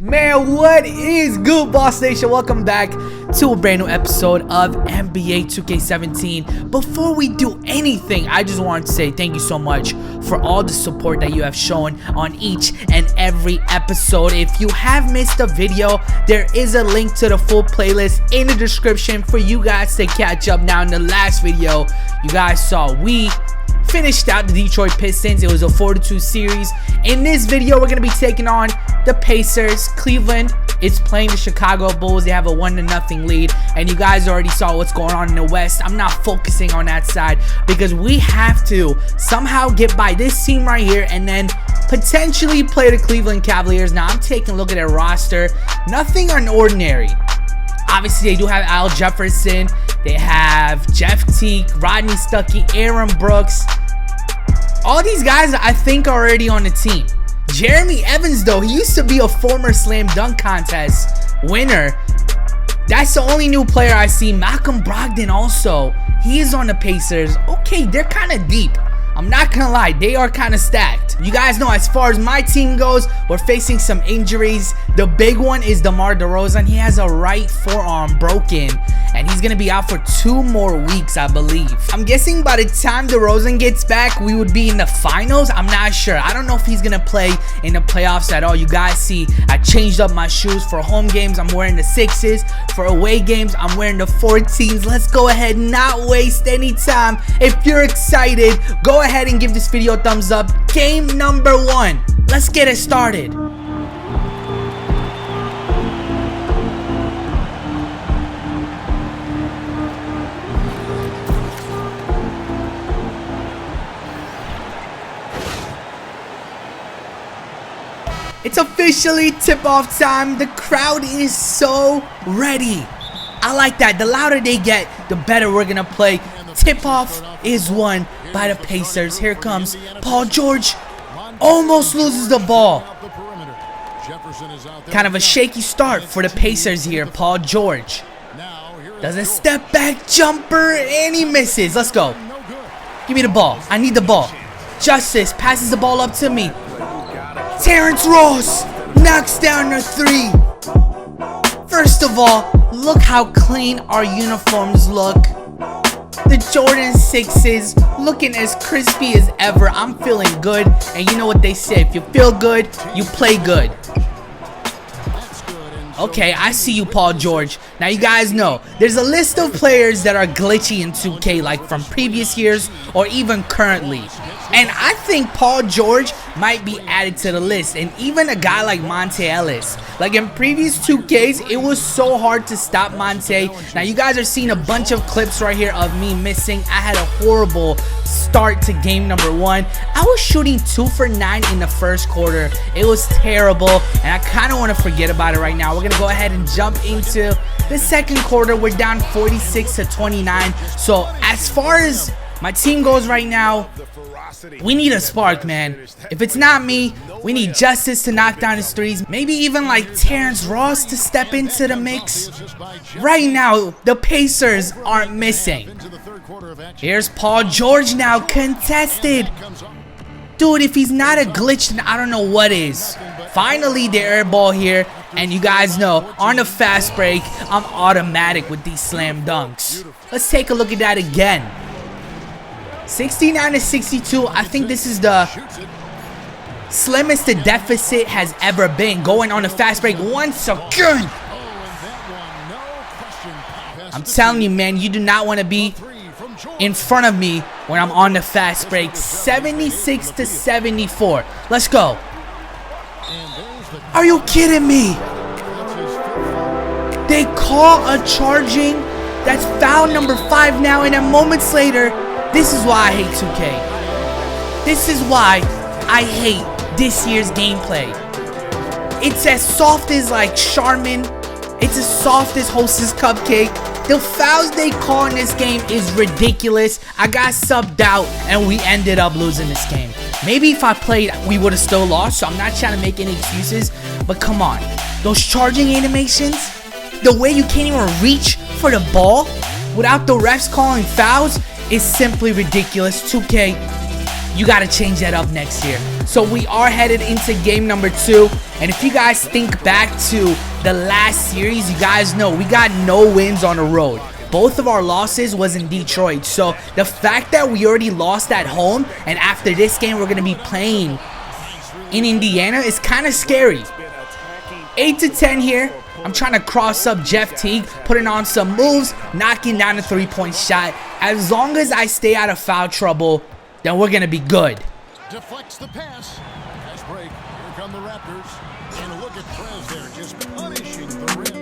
Man, what is good, Boss Nation? Welcome back to a brand new episode of NBA 2K17. Before we do anything, I just wanted to say thank you so much for all the support that you have shown on each and every episode. If you have missed a video, there is a link to the full playlist in the description for you guys to catch up. Now, in the last video, you guys saw we finished out the Detroit Pistons. It was a 4-2 series. In this video, we're going to be taking on the Pacers. Cleveland is playing the Chicago Bulls. They have a 1-0 lead, and you guys already saw what's going on in the West. I'm not focusing on that side because we have to somehow get by this team right here and then potentially play the Cleveland Cavaliers. Now, I'm taking a look at their roster. Nothing unordinary. Obviously, they do have Al Jefferson. They have Jeff Teague, Rodney Stuckey, Aaron Brooks. All these guys, I think, are already on the team. Jeremy Evans, though, he used to be a former slam dunk contest winner. That's the only new player I see. Malcolm Brogdon also. He is on the Pacers. Okay, they're kind of deep. I'm not gonna lie, they are kind of stacked. You guys know, as far as my team goes, we're facing some injuries. The big one is DeMar DeRozan. He has a right forearm broken, and he's gonna be out for 2 more weeks, I believe. I'm guessing by the time DeRozan gets back, we would be in the finals. I'm not sure. I don't know if he's gonna play in the playoffs at all. You guys see, I changed up my shoes. For home games, I'm wearing the 6s. For away games, I'm wearing the 14s. Let's go ahead and not waste any time. If you're excited, go ahead and give this video a thumbs up. Game number 1. Let's get it started. It's officially tip-off time. The crowd is so ready. I like that. The louder they get, the better we're gonna play. Tip-off is won by the Pacers. Here comes Paul George. Almost loses the ball. Kind of a shaky start for the Pacers here. Paul George does a step back jumper and he misses. Let's go. Give me the ball. I need the ball. Justice passes the ball up to me. Terrence Ross knocks down a 3. First of all, look how clean our uniforms look. The Jordan 6s looking as crispy as ever. I'm feeling good, and you know what they say, if you feel good, you play good. Okay, I see you, Paul George. Now, you guys know, there's a list of players that are glitchy in 2K, like from previous years or even currently. And I think Paul George might be added to the list, and even a guy like Monte Ellis. Like in previous 2Ks, it was so hard to stop Monte. Now, you guys are seeing a bunch of clips right here of me missing. I had a horrible start to game number 1. I was shooting 2 for 9 in the first quarter. It was terrible, and I kind of want to forget about it right now. We're going to go ahead and jump into the second quarter. We're down 46-29. So as far as my team goes right now, we need a spark, man. If it's not me, we need Justice to knock down his 3s. Maybe even like Terrence Ross to step into the mix. Right now, the Pacers aren't missing. Here's Paul George now, contested. Dude, if he's not a glitch, then I don't know what is. Finally, the air ball here. And you guys know, on the fast break, I'm automatic with these slam dunks. Let's take a look at that again. 69-62. I think this is the slimmest the deficit has ever been. Going on the fast break once again. I'm telling you, man, you do not want to be in front of me when I'm on the fast break. 76-74. Let's go. Are you kidding me? They call a charging. That's foul number 5 now, and then moments later, this is why I hate 2K. This is why I hate this year's gameplay. It's as soft as like Charmin. It's as soft as Hostess Cupcake. The fouls they call in this game is ridiculous. I got subbed out and we ended up losing this game. Maybe if I played, we would have still lost, so I'm not trying to make any excuses. But come on, those charging animations, the way you can't even reach for the ball without the refs calling fouls, is simply ridiculous. 2K, You got to change that up next year. So we are headed into game number 2. And if you guys think back to the last series, you guys know we got no wins on the road. Both of our losses was in Detroit. So the fact that we already lost at home and after this game we're going to be playing in Indiana is kind of scary. 8-10 here. I'm trying to cross up Jeff Teague, putting on some moves, knocking down a 3-point shot. As long as I stay out of foul trouble, then we're going to be good. Deflects the pass. Nice break. Here come the Raptors. And look at Prez there, just punishing the rim.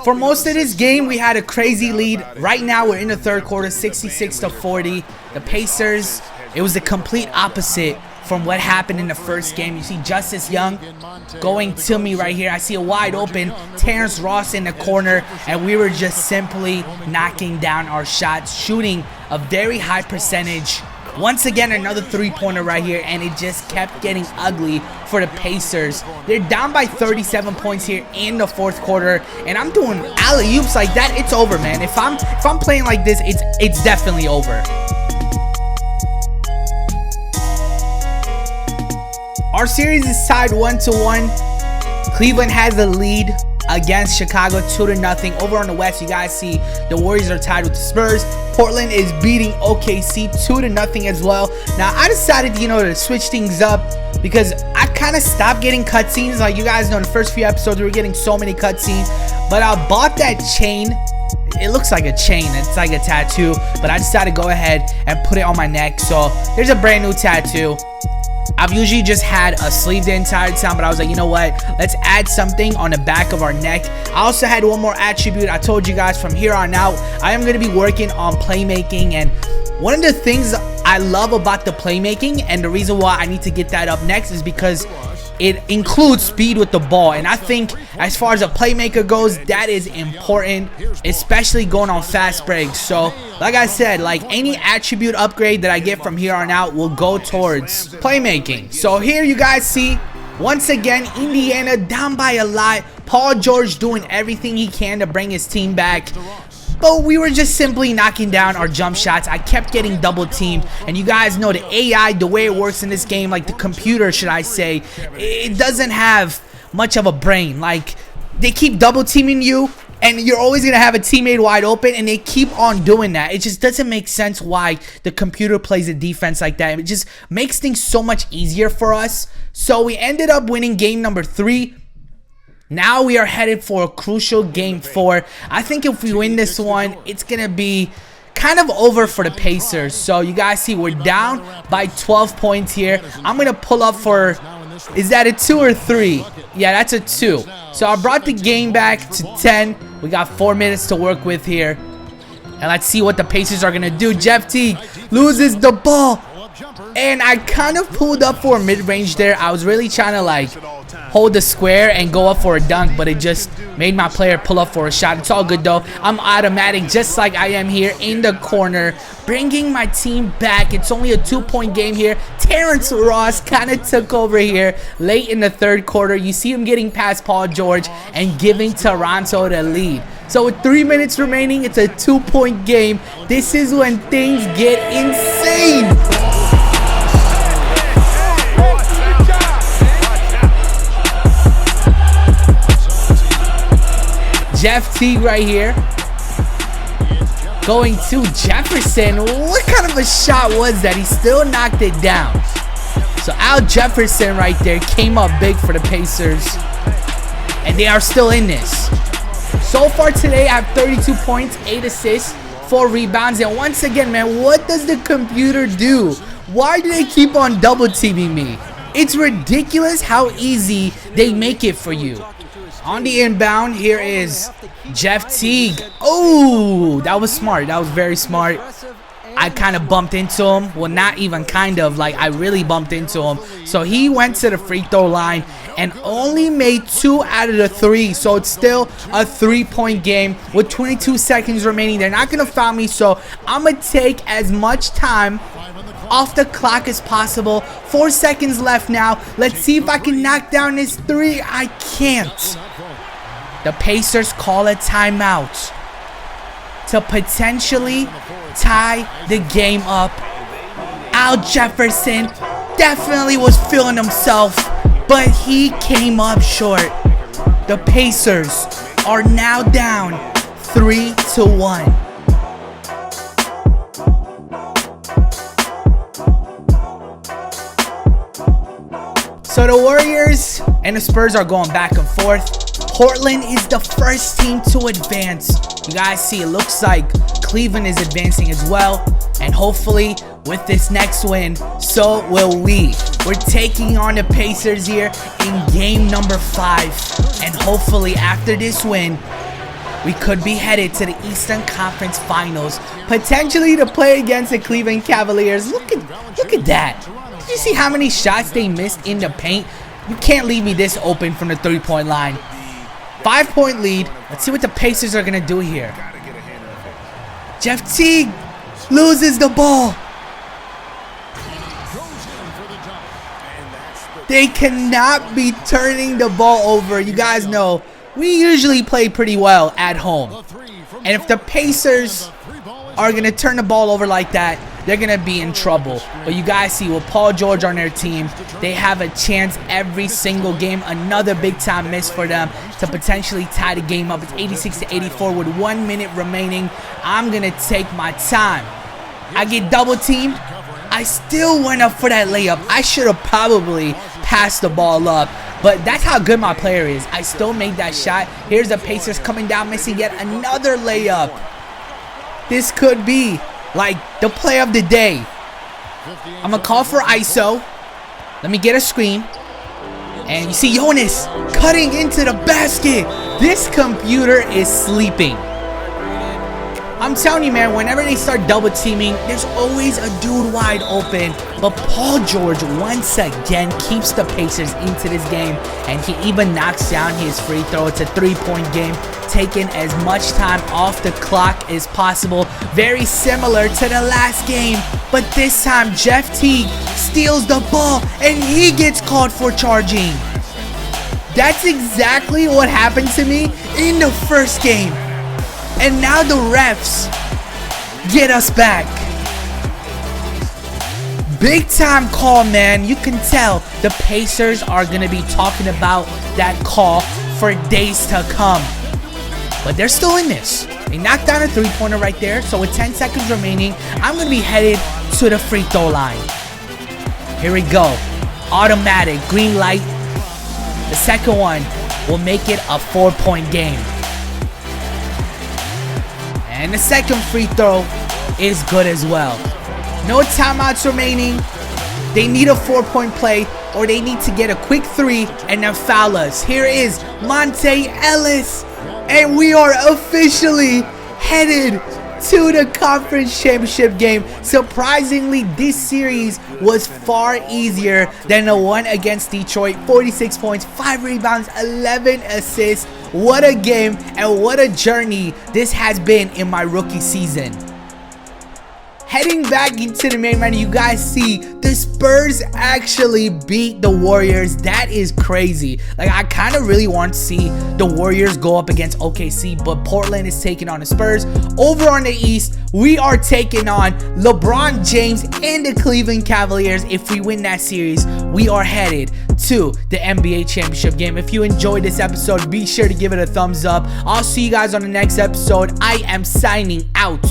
For most of this game, we had a crazy lead. Right now, we're in the third quarter, 66-40. The Pacers, it was the complete opposite from what happened in the first game. You see Justice Young going to me right here. I see a wide open Terrence Ross in the corner, and we were just simply knocking down our shots, shooting a very high percentage. Once again, another 3-pointer right here, and it just kept getting ugly for the Pacers. They're down by 37 points here in the fourth quarter, and I'm doing alley-oops like that. It's over, man. If I'm playing like this, it's definitely over. Our series is tied 1-1. Cleveland has the lead against Chicago 2-0. Over on the West, you guys see the Warriors are tied with the Spurs. Portland is beating OKC 2-0 as well. Now, I decided, to switch things up because I kind of stopped getting cutscenes. Like you guys know, in the first few episodes, we were getting so many cutscenes. But I bought that chain. It looks like a chain. It's like a tattoo. But I decided to go ahead and put it on my neck. So there's a brand new tattoo. I've usually just had a sleeve the entire time, but I was like, you know what? Let's add something on the back of our neck. I also had one more attribute. I told you guys from here on out, I am going to be working on playmaking. And one of the things I love about the playmaking, and the reason why I need to get that up next, is because it includes speed with the ball. And I think as far as a playmaker goes, that is important, especially going on fast breaks. So like I said, like any attribute upgrade that I get from here on out will go towards playmaking. So here you guys see, once again, Indiana down by a lot. Paul George doing everything he can to bring his team back. But we were just simply knocking down our jump shots. I kept getting double teamed. And you guys know the AI, the way it works in this game, like the computer, should I say, it doesn't have much of a brain. Like, they keep double teaming you, and you're always going to have a teammate wide open, and they keep on doing that. It just doesn't make sense why the computer plays a defense like that. It just makes things so much easier for us. So we ended up winning game number 3. Now we are headed for a crucial game 4. I think if we win this one, it's going to be kind of over for the Pacers. So you guys see we're down by 12 points here. I'm going to pull up for, is that a 2 or 3? Yeah, that's a 2. So I brought the game back to 10. We got 4 minutes to work with here. And let's see what the Pacers are going to do. Jeff Teague loses the ball. And I kind of pulled up for a mid-range there. I was really trying to like hold the square and go up for a dunk, but it just made my player pull up for a shot. It's all good though. I'm automatic just like I am here in the corner, bringing my team back. It's only a 2-point game here. Terrence Ross kind of took over here late in the third quarter. You see him getting past Paul George and giving Toronto the lead. So with 3 minutes remaining, it's a 2-point game. This is when things get insane. Jeff Teague right here. Going to Jefferson. What kind of a shot was that? He still knocked it down. So Al Jefferson right there came up big for the Pacers. And they are still in this. So far today, I have 32 points, 8 assists, 4 rebounds. And once again, man, what does the computer do? Why do they keep on double teaming me? It's ridiculous how easy they make it for you. On the inbound, here is Jeff Teague. Oh, that was smart. That was very smart. I kind of bumped into him. Well, not even kind of. Like, I really bumped into him. So he went to the free throw line and only made 2 out of the 3. So it's still a 3-point game with 22 seconds remaining. They're not going to foul me. So I'm going to take as much time off the clock as possible. 4 seconds left now. Let's see if I can knock down this three. I can't. The Pacers call a timeout to potentially tie the game up. Al Jefferson definitely was feeling himself, but he came up short. The Pacers are now down 3-1. So the Warriors and the Spurs are going back and forth. Portland is the first team to advance. You guys see, it looks like Cleveland is advancing as well. And hopefully with this next win, so will we. We're taking on the Pacers here in game number 5. And hopefully after this win, we could be headed to the Eastern Conference Finals, potentially to play against the Cleveland Cavaliers. Look at that. Did you see how many shots they missed in the paint? You can't leave me this open from the 3-point line. 5-point lead. Let's see what the Pacers are going to do here. Jeff Teague loses the ball. They cannot be turning the ball over. You guys know we usually play pretty well at home. And if the Pacers are going to turn the ball over like that, they're going to be in trouble. But you guys see, with Paul George on their team, they have a chance every single game. Another big time miss for them to potentially tie the game up. It's 86-84 with 1 minute remaining. I'm going to take my time. I get double teamed. I still went up for that layup. I should have probably passed the ball up. But that's how good my player is. I still made that shot. Here's the Pacers coming down, missing yet another layup. This could be like the play of the day. I'm going to call for ISO. Let me get a screen. And you see Jonas cutting into the basket. This computer is sleeping. I'm telling you, man, whenever they start double teaming, there's always a dude wide open. But Paul George once again keeps the Pacers into this game, and he even knocks down his free throw. It's a 3-point game, taking as much time off the clock as possible. Very similar to the last game, but this time Jeff Teague steals the ball and he gets called for charging. That's exactly what happened to me in the first game. And now the refs get us back. Big time call, man. You can tell the Pacers are going to be talking about that call for days to come. But they're still in this. They knocked down a 3-pointer right there. So with 10 seconds remaining, I'm going to be headed to the free throw line. Here we go. Automatic. Green light. The second one will make it a 4-point game. And the second free throw is good as well. No timeouts remaining. They need a 4-point play, or they need to get a quick 3 and then foul us. Here is Monte Ellis. And we are officially headed to the conference championship game. Surprisingly, this series was far easier than the one against Detroit. 46 points, 5 rebounds, 11 assists. What a game and what a journey this has been in my rookie season. Heading back into the main menu, you guys see the Spurs actually beat the Warriors. That is crazy. Like, I kind of really want to see the Warriors go up against OKC, but Portland is taking on the Spurs. Over on the East, we are taking on LeBron James and the Cleveland Cavaliers. If we win that series, we are headed to the NBA championship game. If you enjoyed this episode, be sure to give it a thumbs up. I'll see you guys on the next episode. I am signing out.